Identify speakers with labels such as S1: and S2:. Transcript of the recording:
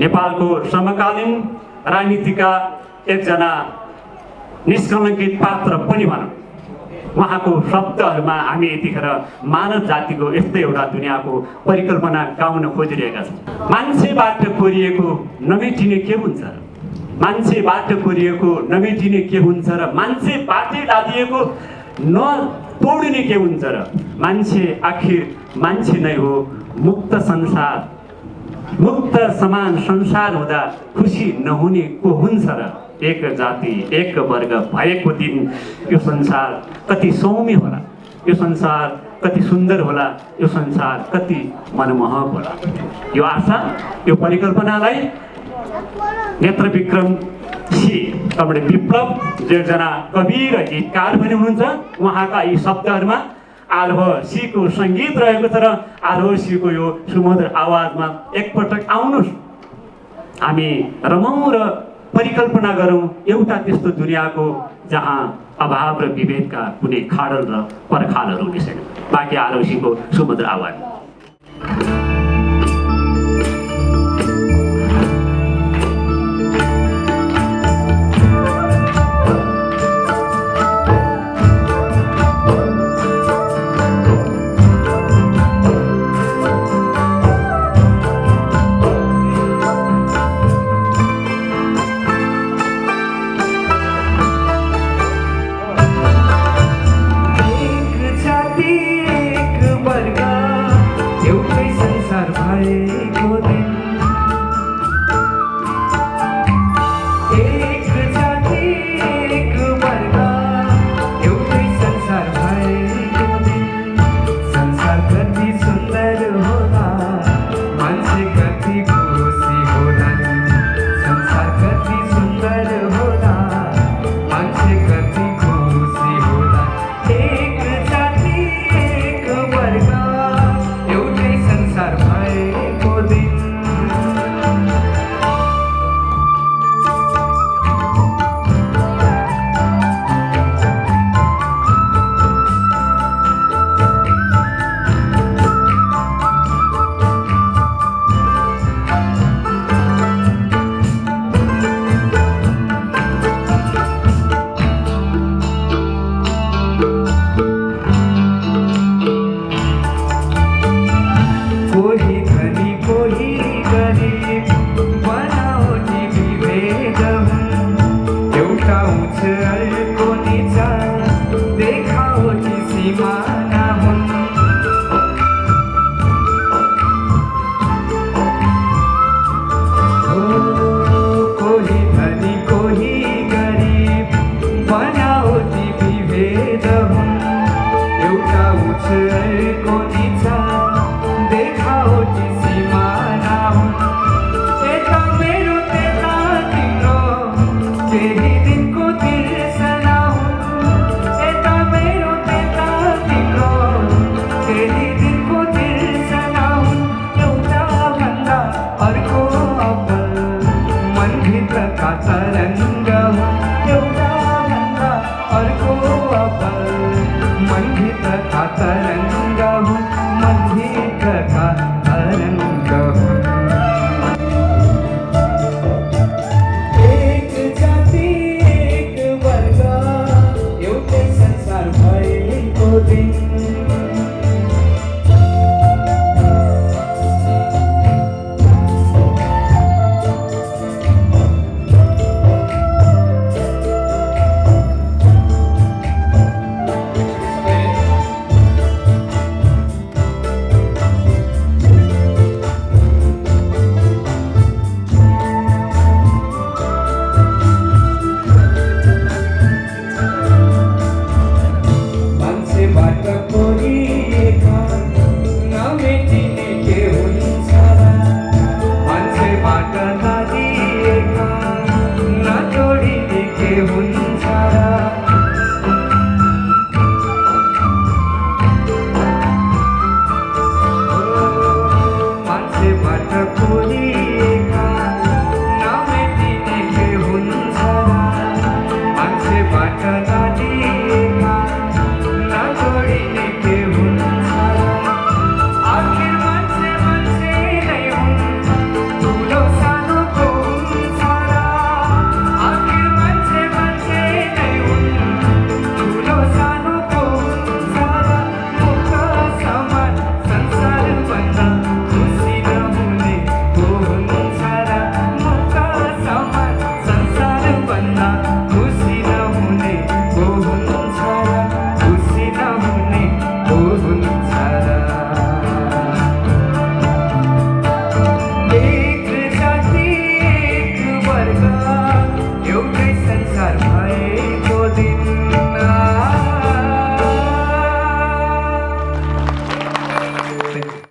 S1: नेपालको समकालीन राजनीतिका एकजना निष्कलङ्कित पात्र पनि भनौँ। उहाँको शब्दहरूमा हामी यतिखेर मानव जातिको यस्तै एउटा दुनियाँको परिकल्पना गाउन खोजिरहेका छौँ। मान्छेबाट कोरिएको नमेटिने के हुन्छ र? मान्छेबाट कोरिएको नमेटिने के हुन्छ र? मान्छेबाटै लादिएको नतोड्ने के हुन्छ र? मान्छे आखिर मान्छे नै हो। मुक्त संसार, मुक्त समान संसार हुँदा खुसी नहुने को हुन्छ र? एक जाति एक वर्ग भएको दिन यो संसार कति सौम्य होला, यो संसार कति सुन्दर होला, यो संसार कति मनमोहक होला। यो आशा, यो परिकल्पनालाई नेत्रविक्रम सी तपाईँ विप्लव जो एकजना कवि र गीतकार पनि हुनुहुन्छ, उहाँका यी शब्दहरूमा आरोह सीको सङ्गीत रहेको छ र आरोह सीको यो सुमधुर आवाजमा एकपटक आउनुहोस्, हामी रमौँ र परिकल्पना गरौँ एउटा त्यस्तो दुनियाँको जहाँ अभाव र विभेदका कुनै खाडल र पर्खालहरू हुनेछैन। बाँकी आरोह सीको सुमधुर आवाज।
S2: मनभित्र तरङ्ग